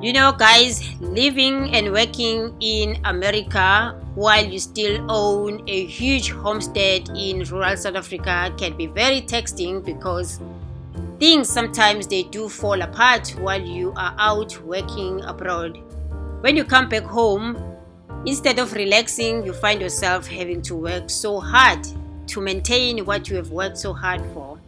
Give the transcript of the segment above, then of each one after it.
You know, guys, living and working in America while you still own a huge homestead in rural South Africa can be very taxing because things sometimes they do fall apart while you are out working abroad. When you come back home, instead of relaxing, you find yourself having to work so hard to maintain what you have worked so hard for.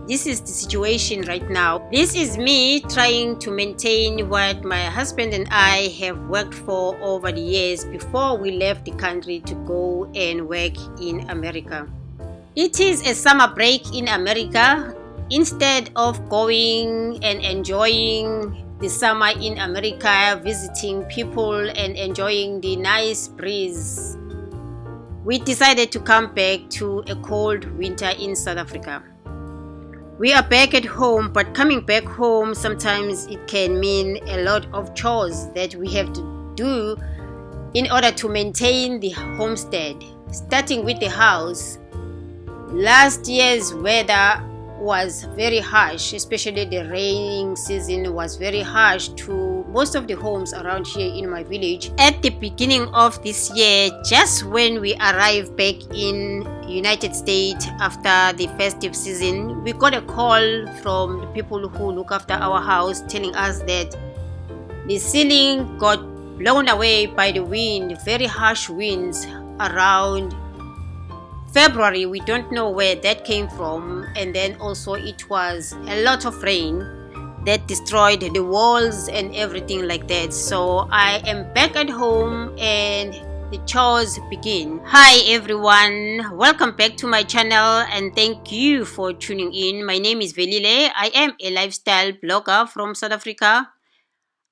This is the situation right now. This is me trying to maintain what my husband and I have worked for over the years before we left the country to go and work in America. It is a summer break in America. Instead of going and enjoying the summer in America, visiting people and enjoying the nice breeze, we decided to come back to a cold winter in South Africa. We are back at home, but coming back home sometimes it can mean a lot of chores that we have to do in order to maintain the homestead. Starting with the house, last year's weather was very harsh, especially the raining season was very harsh to most of the homes around here in my village. At the beginning of this year, just when we arrived back in United States after the festive season, we got a call from the people who look after our house telling us that the ceiling got blown away by the wind, very harsh winds around February. We don't know where that came from, and then also it was a lot of rain that destroyed the walls and everything like that. So I am back at home and the chores begin. Hi everyone, welcome back to my channel and thank you for tuning in. My name is Velile. I am a lifestyle blogger from South Africa.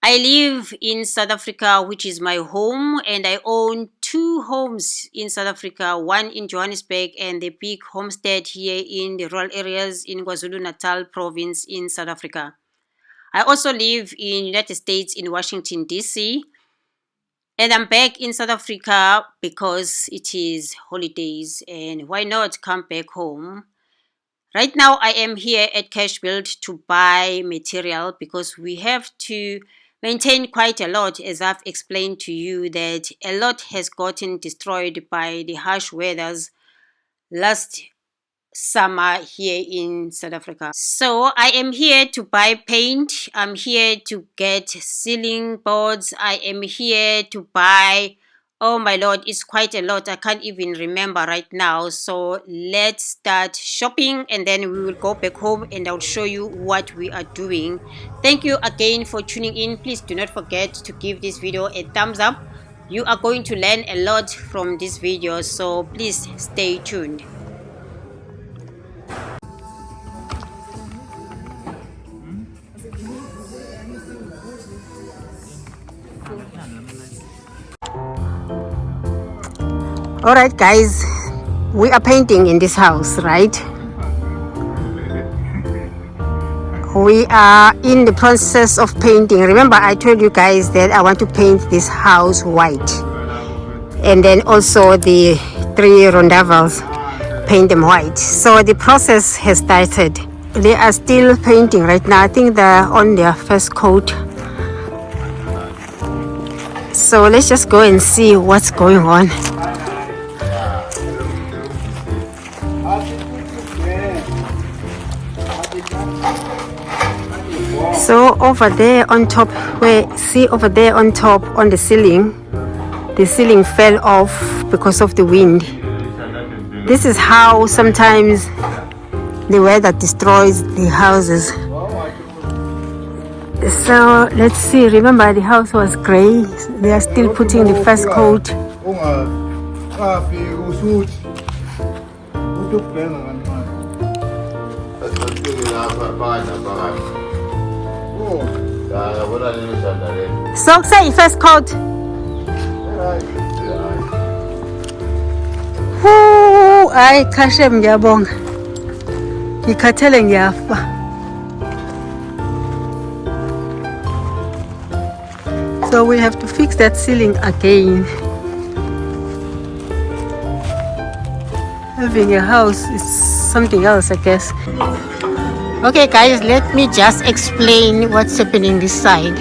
I live in South Africa, which is my home, and I own 2 homes in South Africa, one in Johannesburg and the big homestead here in the rural areas in KwaZulu-Natal province in South Africa. I also live in United States in Washington, D.C., and I'm back in South Africa because it is holidays and why not come back home? Right now I am here at Cashbuild to buy material because we have to maintain quite a lot, as I've explained to you that a lot has gotten destroyed by the harsh weathers last summer here in South Africa. So I am here to buy paint. I'm here to get ceiling boards. I am here to buy, oh my lord, it's quite a lot. I can't even remember right now. So let's start shopping and then we will go back home and I'll show you what we are doing. Thank you again for tuning in. Please do not forget to give this video a thumbs up. You are going to learn a lot from this video, so please stay tuned. Alright guys, we are painting in this house, right? We are in the process of painting. Remember I told you guys that I want to paint this house white. And then also the 3 rondavels, paint them white. So the process has started. They are still painting right now. I think they're on their first coat. So let's just go and see what's going on. So over there on top, see over there on top on the ceiling fell off because of the wind. This is how sometimes the weather destroys the houses. So let's see, remember the house was grey, they are still putting the first coat. So say first coat. Ay kashe ngiyabonga. Ngikhathele ngiyafa. So we have to fix that ceiling again. Having a house is something else, I guess. Okay guys, let me just explain what's happening this side.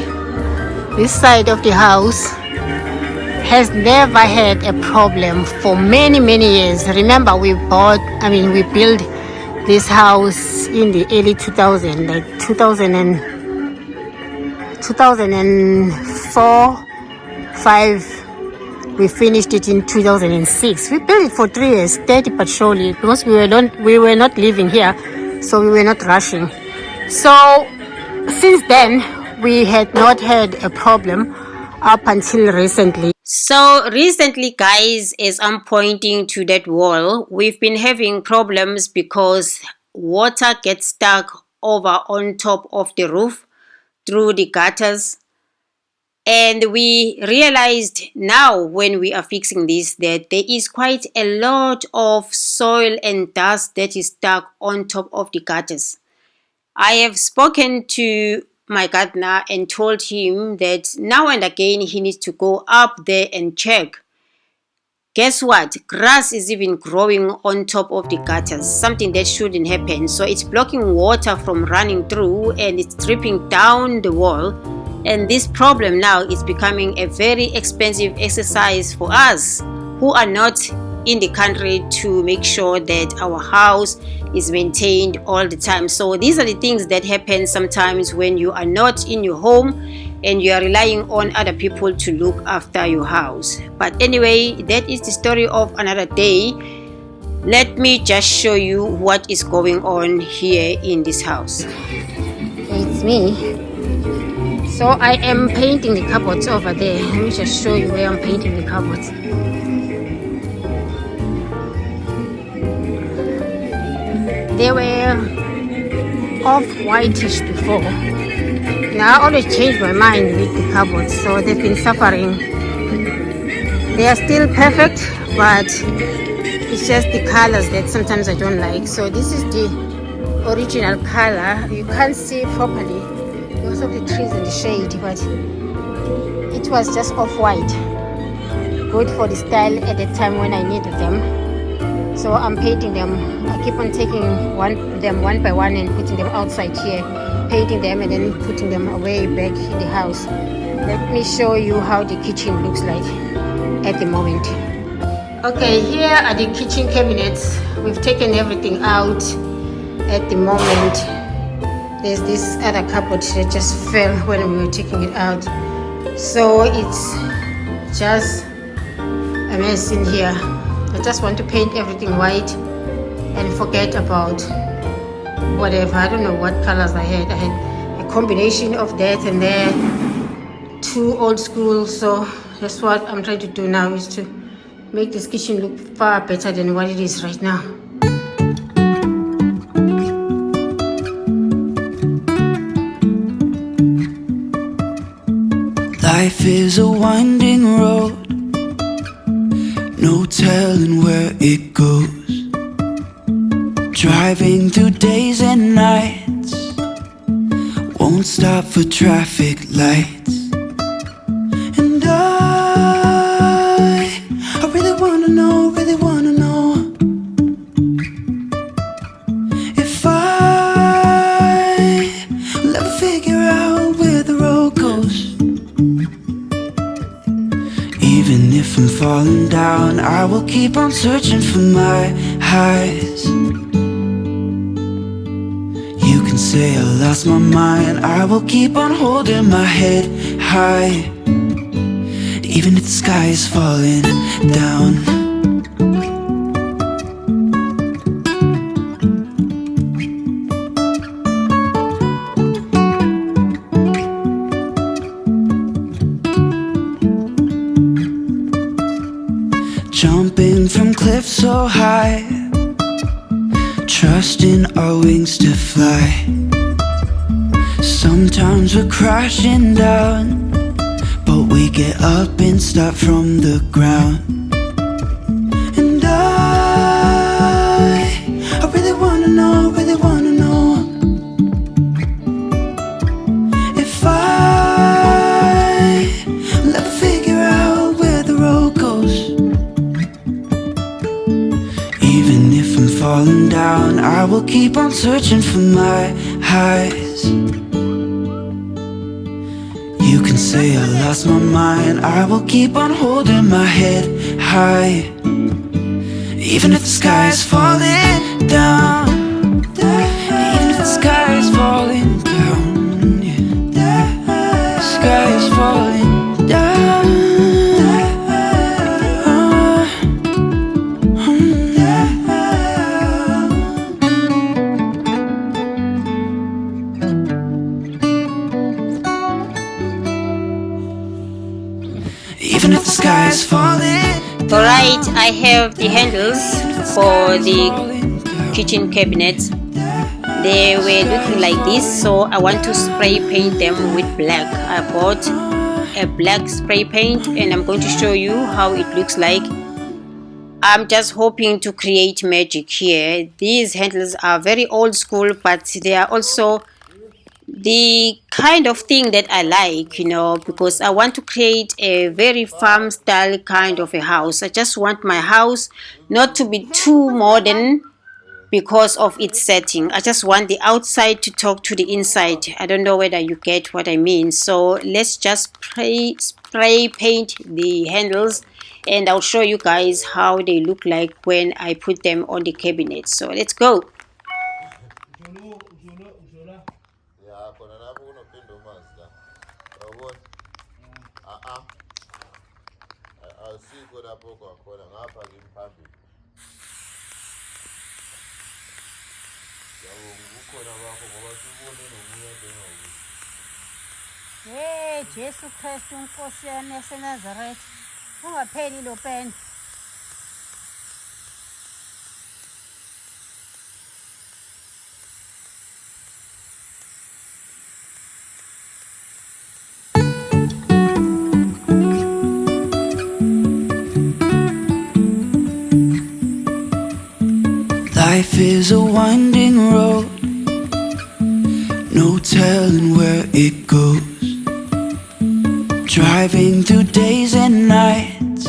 This side of the house has never had a problem for many years. Remember, we built this house in the early 2000s, like 2004, 5. We finished it in 2006. We built it for 3 years, steady but surely, because we were not living here, so we were not rushing. So since then, we had not had a problem up until recently. So recently, guys, as I'm pointing to that wall, we've been having problems because water gets stuck over on top of the roof through the gutters. And we realized now when we are fixing this that there is quite a lot of soil and dust that is stuck on top of the gutters. I have spoken to my gardener and told him that now and again he needs to go up there and check. Guess what? Grass is even growing on top of the gutters, something that shouldn't happen. So it's blocking water from running through and it's dripping down the wall. And this problem now is becoming a very expensive exercise for us who are not in the country to make sure that our house is maintained all the time. So these are the things that happen sometimes when you are not in your home and you are relying on other people to look after your house. But anyway, that is the story of another day. Let me just show you what is going on here in this house. It's me. So I am painting the cupboards over there. Let me just show you where I'm painting the cupboards. They were off-whitish before. Now I always change my mind with the cupboards, so they've been suffering. They are still perfect, but it's just the colors that sometimes I don't like. So this is the original color. You can't see it properly because of the trees and the shade, but it was just off-white. Good for the style at the time when I needed them. So I'm painting them. I keep on taking them one by one and putting them outside here, painting them and then putting them away back in the house. Let me show you how the kitchen looks like at the moment. Okay, here are the kitchen cabinets. We've taken everything out at the moment. There's this other cupboard that just fell when we were taking it out. So it's just a mess in here. I just want to paint everything white and forget about whatever. I don't know what colors I had. I had a combination of that and then too old school. So that's what I'm trying to do now, is to make this kitchen look far better than what it is right now. Life is a winding road, no telling where it goes. Driving through days and nights, won't stop for traffic lights. And I really wanna know if I will ever figure out where the road goes. Even if I'm falling down, I will keep on searching for my highs. You can say I lost my mind, I will keep on holding my head high, even if the sky is falling down. Jumping from cliffs so high, trusting our wings to fly. Sometimes we're crashing down, but we get up and start from the ground. And I really wanna know if I will ever figure out where the road goes. Even if I'm falling down, I will keep on searching for my highs. You can say I lost my mind, I will keep on holding my head high. Even if the sky is falling down, even if the sky is falling down, yeah. The sky is falling down. Even if the sky is falling. Alright, I have the handles for the kitchen cabinets. They were looking like this, so I want to spray paint them with black. I bought a black spray paint and I'm going to show you how it looks like. I'm just hoping to create magic here. These handles are very old school, but they are also the kind of thing that I like, you know, because I want to create a very farm style kind of a house. I just want my house not to be too modern because of its setting. I just want the outside to talk to the inside. I don't know whether you get what I mean. So let's just spray paint the handles and I'll show you guys how they look like when I put them on the cabinet. So let's go. Hey, Jesu Kristu Nkosi yaseNazaretha, ungapheli lo peni. Life is a winding road, no telling where it goes. Driving through days and nights,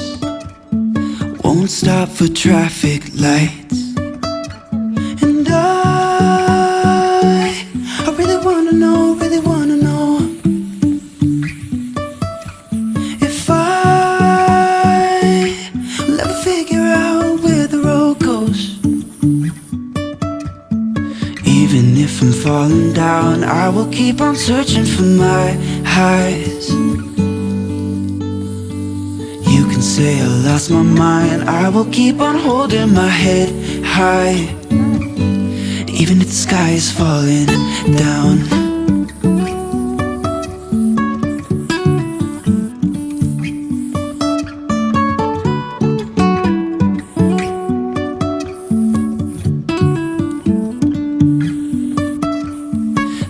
won't stop for traffic lights. And I really wanna know, if I will ever figure out where the road goes. Even if I'm falling down, I will keep on searching for my highs. You can say I lost my mind, I will keep on holding my head high. Even if the sky is falling down.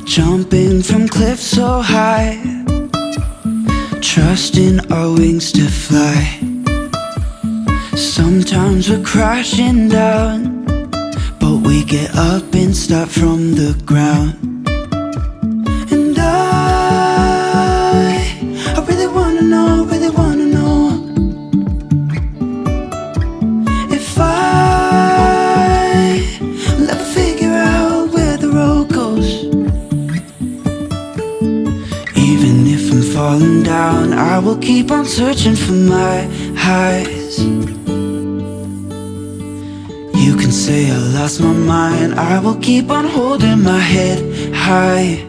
Jumping from cliffs so high, trusting our wings to fly. Sometimes we're crashing down, but we get up and start from the ground. And I really wanna know, if I will ever figure out where the road goes. Even if I'm falling down, I will keep on searching for my highs. You can say I lost my mind, I will keep on holding my head high.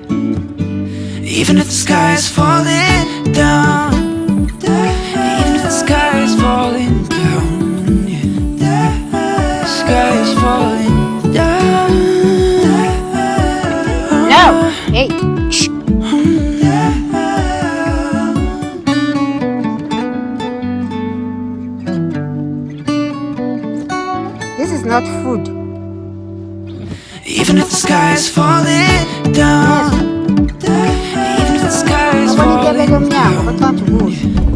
Even if the sky is falling down, even if the sky is falling down, yeah. The sky is falling down. No, hey. This is not food. Even if the sky is falling down, even if the sky is falling down.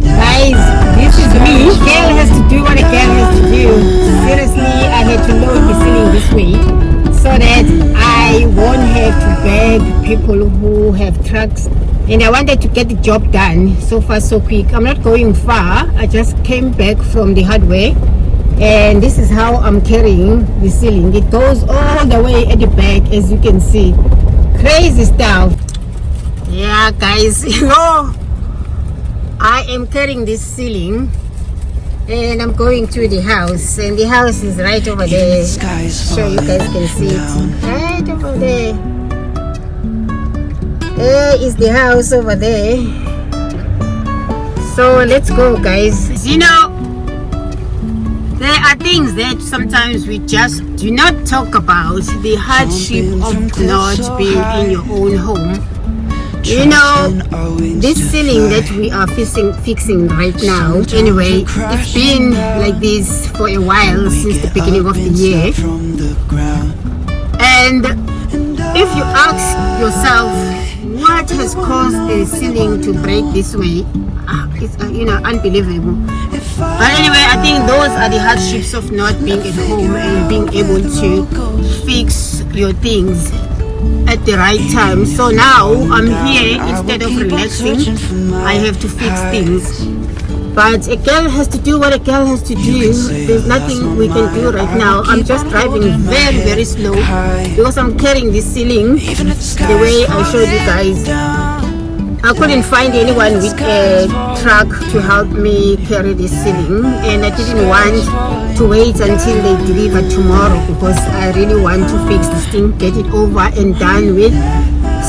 Guys, this is me. Girl has to do what a girl has to do. Seriously, I had to load the ceiling this way so that I won't have to beg people who have trucks. And I wanted to get the job done so far so quick. I'm not going far. I just came back from the hardware. And this is how I'm carrying the ceiling. It goes all the way at the back, as you can see. Crazy stuff. Yeah, guys, you know, I am carrying this ceiling and I'm going to the house, and the house is right over there. Sure you guys can see it. Right over there. There is the house over there. So let's go, guys. You know, there are things that sometimes we just do not talk about. The hardship of not being in your own home. You know, this ceiling that we are fixing right now, anyway, it's been like this for a while, since the beginning of the year. And if you ask yourself what has caused the ceiling to break this way, it's unbelievable. But anyway, I think those are the hardships of not being at home and being able to fix your things at the right time. So now I'm here, instead of relaxing, I have to fix things. But a girl has to do what a girl has to do. There's nothing we can do right now. I'm just driving very, very slow because I'm carrying this ceiling the way I showed you guys. I couldn't find anyone with a truck to help me carry this ceiling, and I didn't want to wait until they deliver tomorrow because I really want to fix this thing, get it over and done with,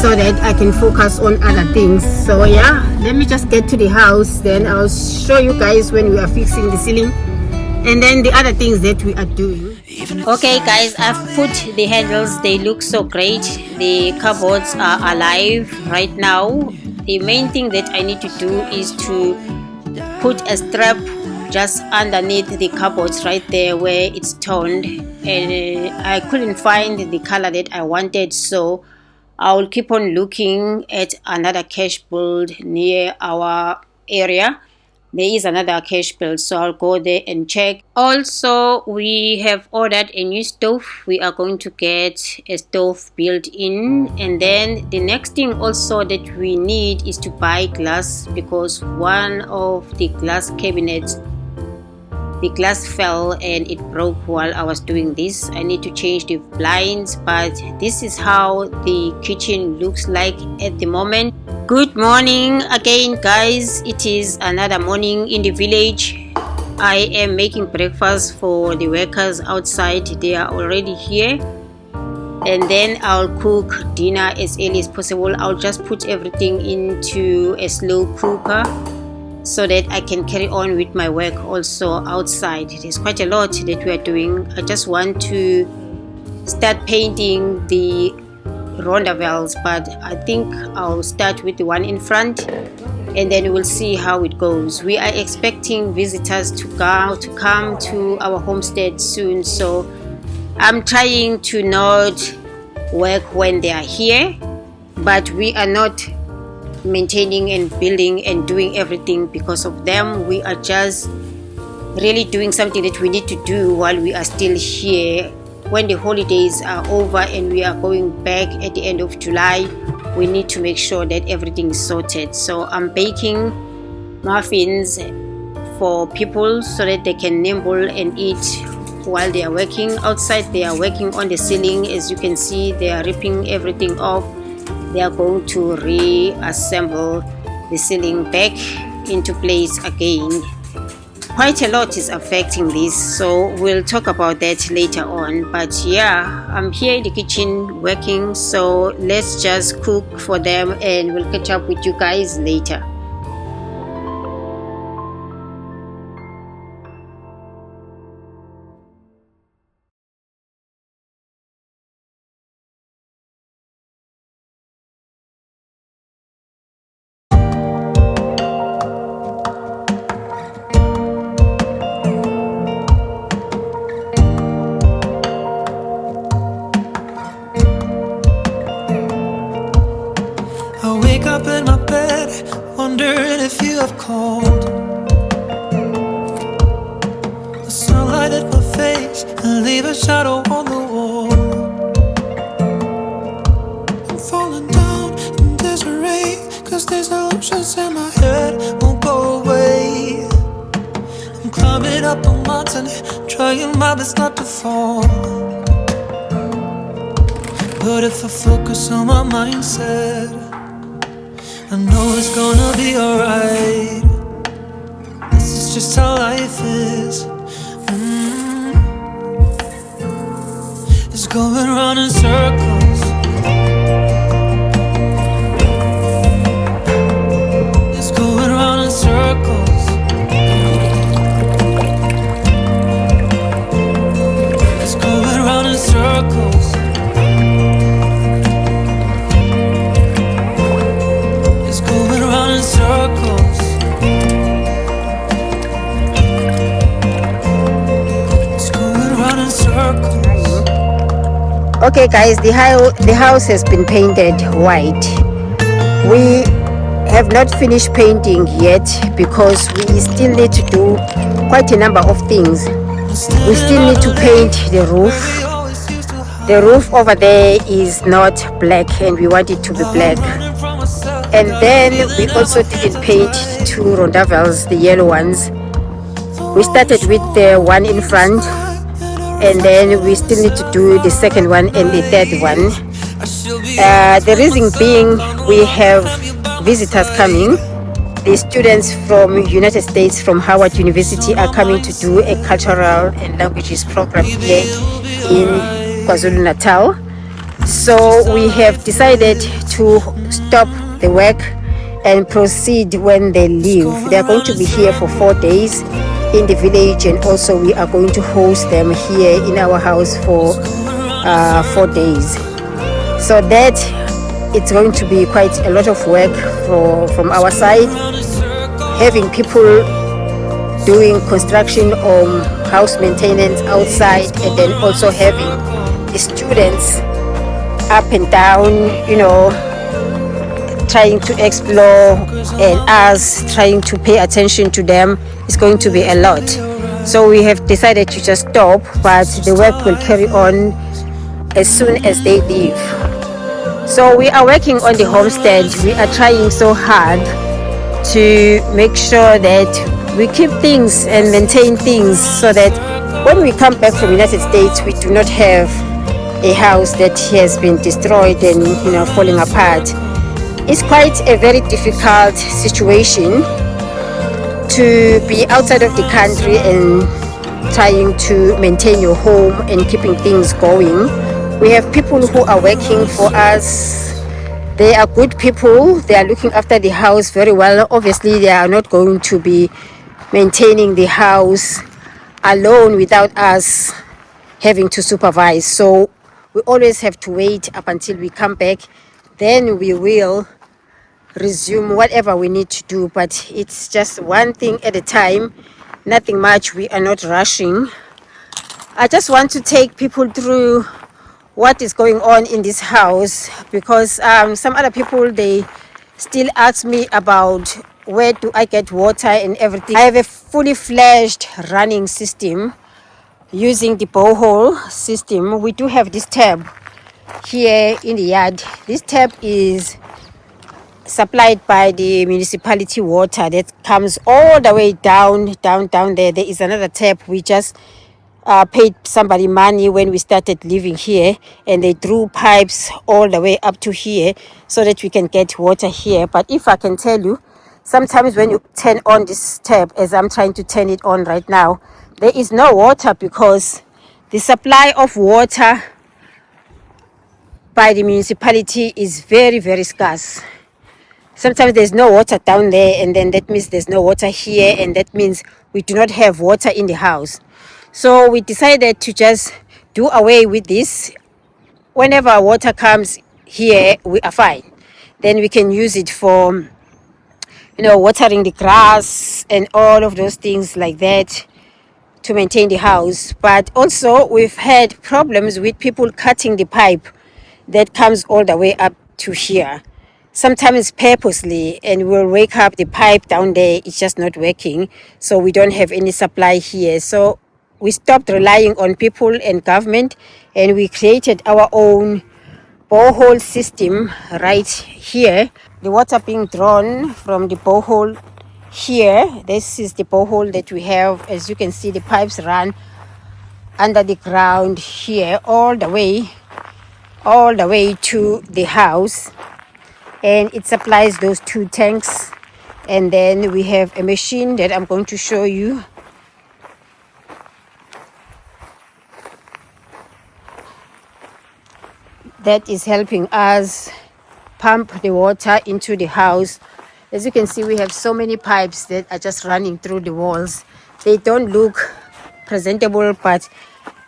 so that I can focus on other things. So yeah, let me just get to the house, then I'll show you guys when we are fixing the ceiling and then the other things that we are doing. Okay guys, I've put the handles, they look so great. The cupboards are alive right now. The main thing that I need to do is to put a strap just underneath the cupboards right there where it's torn, and I couldn't find the color that I wanted, so I'll keep on looking at another cash build near our area. There is another cash build, so I'll go there and check. Also, we have ordered a new stove. We are going to get a stove built in, and then the next thing also that we need is to buy glass, because one of the glass cabinets, the glass fell and it broke while I was doing this. I need to change the blinds, but this is how the kitchen looks like at the moment. Good morning again, guys. It is another morning in the village. I am making breakfast for the workers outside. They are already here, and then I'll cook dinner as early as possible. I'll just put everything into a slow cooker so that I can carry on with my work also outside. There's quite a lot that we are doing. I just want to start painting the rondavels, but I think I'll start with the one in front and then we'll see how it goes. We are expecting visitors to come to our homestead soon, so I'm trying to not work when they are here, but we are not maintaining and building and doing everything because of them. We are just really doing something that we need to do while we are still here. When the holidays are over and we are going back at the end of July, we need to make sure that everything is sorted. So I'm baking muffins for people so that they can nibble and eat while they are working. Outside they are working on the ceiling. As you can see, they are ripping everything off. They are going to reassemble the ceiling back into place again. Quite a lot is affecting this, so we'll talk about that later on. But yeah, I'm here in the kitchen working, so let's just cook for them and we'll catch up with you guys later. Up in my bed, wondering if you have called. The sunlight hit my face and leave a shadow on the wall. I'm falling down in disarray, cause these illusions in my head won't go away. I'm climbing up a mountain, trying my best not to fall. But if I focus on my mindset, I know it's gonna be alright. just how life is. It's going round in circles. It's going round in circles. It's going round in circles. It's going round in circles. It's going round in circles. Okay guys, the house has been painted white. We have not finished painting yet because we still need to do quite a number of things. We still need to paint the roof. The roof over there is not black and we want it to be black. And then we also didn't paint two rondavels, the yellow ones. We started with the one in front, and then we still need to do the second one and the third one. The reason being, we have visitors coming. The students from United States, from Howard University, are coming to do a cultural and languages program here in KwaZulu-Natal. So we have decided to stop the work and proceed when they leave. They are going to be here for 4 days in the village, and also we are going to host them here in our house for 4 days. So that it's going to be quite a lot of work from our side, having people doing construction or house maintenance outside, and then also having the students up and down, you know, trying to explore, and us trying to pay attention to them. Is going to be a lot. So we have decided to just stop, but the work will carry on as soon as they leave. So we are working on the homestead. We are trying so hard to make sure that we keep things and maintain things so that when we come back from United States, we do not have a house that has been destroyed and, you know, falling apart. It's quite a very difficult situation to be outside of the country and trying to maintain your home and keeping things going. We have people who are working for us. They are good people. They are looking after the house very well. Obviously, they are not going to be maintaining the house alone without us having to supervise. So we always have to wait up until we come back. Then we will resume whatever we need to do, but it's just one thing at a time, nothing much. We are not rushing. I just want to take people through what is going on in this house, because some other people, they still ask me about where do I get water and everything. I have a fully fledged running system using the borehole system. We do have this tap here in the yard. This tap is supplied by the municipality water that comes all the way down there. There is another tap. We just paid somebody money when we started living here, and they drew pipes all the way up to here so that we can get water here. But if I can tell you, sometimes when you turn on this tap, as I'm trying to turn it on right now, there is no water because the supply of water by the municipality is very, very scarce. Sometimes there's no water down there, and then that means there's no water here, and that means we do not have water in the house. So we decided to just do away with this. Whenever water comes here, we are fine. Then we can use it for, you know, watering the grass and all of those things like that to maintain the house. But also we've had problems with people cutting the pipe that comes all the way up to here. Sometimes purposely, and we'll wake up the pipe down there, it's just not working, so we don't have any supply here. So we stopped relying on people and government, and we created our own borehole system right here. The water being drawn from the borehole here. This is the borehole that we have. As you can see, the pipes run under the ground here all the way to the house, and it supplies those two tanks And then we have a machine that I'm going to show you. That is helping us pump the water into the house. As you can see, we have so many pipes that are just running through the walls. They don't look presentable, but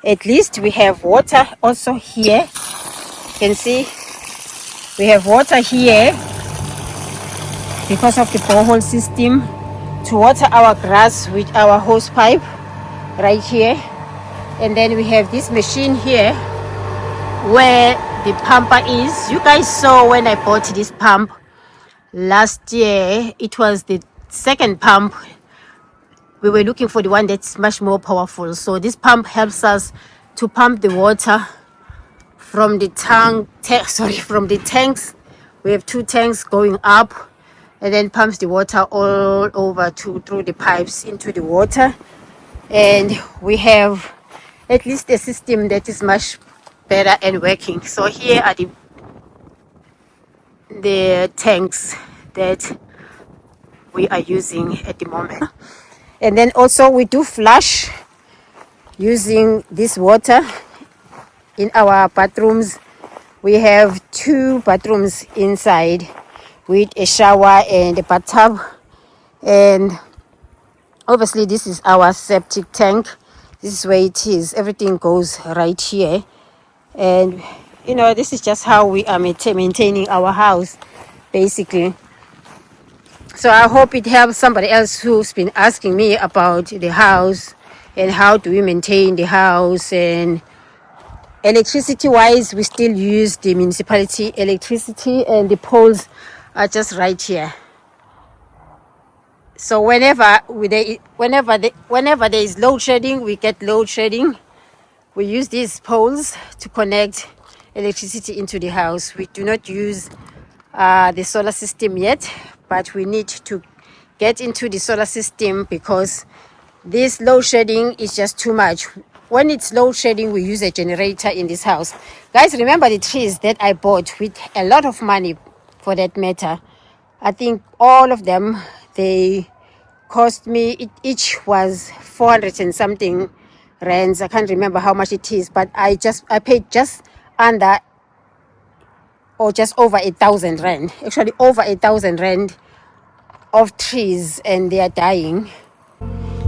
at least we have water also here. You can see we have water here because of the borehole system to water our grass with our hose pipe right here. And then we have this machine here where the pumper is. You guys saw when I bought this pump last year, it was the second pump. We were looking for the one that's much more powerful. So this pump helps us to pump the water from the from the tanks. We have 2 tanks going up, and then pumps the water all over through the pipes into the water. And we have at least a system that is much better and working. So here are the tanks that we are using at the moment. And then also we do flush using this water in our bathrooms. We have 2 bathrooms inside with a shower and a bathtub. And obviously this is our septic tank. This is where it is. Everything goes right here. And you know, this is just how we are maintaining our house, basically. So I hope it helps somebody else who's been asking me about the house and how do we maintain the house. And electricity wise, we still use the municipality electricity, and the poles are just right here. So whenever there is load shedding, we get load shedding. We use these poles to connect electricity into the house. We do not use the solar system yet, but we need to get into the solar system because this load shedding is just too much. When it's load shedding, we use a generator in this house. Guys, remember the trees that I bought with a lot of money, for that matter. I think all of them, they cost me, each was 400 and something rands. I can't remember how much it is, but I paid just under or just over 1,000 rand, actually over 1,000 rand of trees, and they are dying.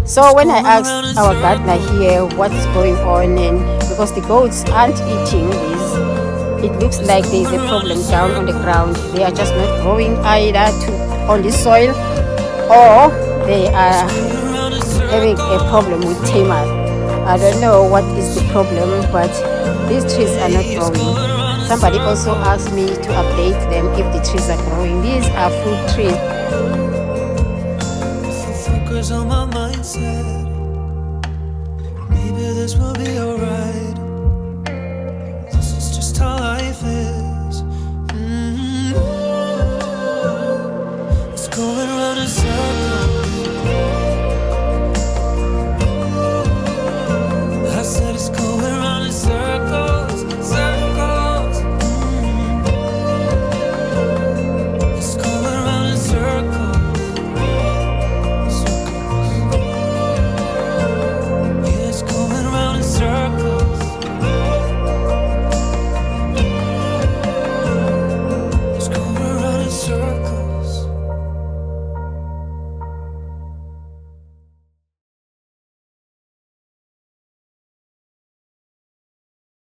So when I asked our gardener here what is going on, and because the goats aren't eating this, it looks like there is a problem down on the ground. They are just not growing either on the soil, or they are having a problem with termite. I don't know what is the problem, but these trees are not growing. Somebody also asked me to update them if the trees are growing. These are fruit trees. Focus on my mindset. Maybe this will be alright.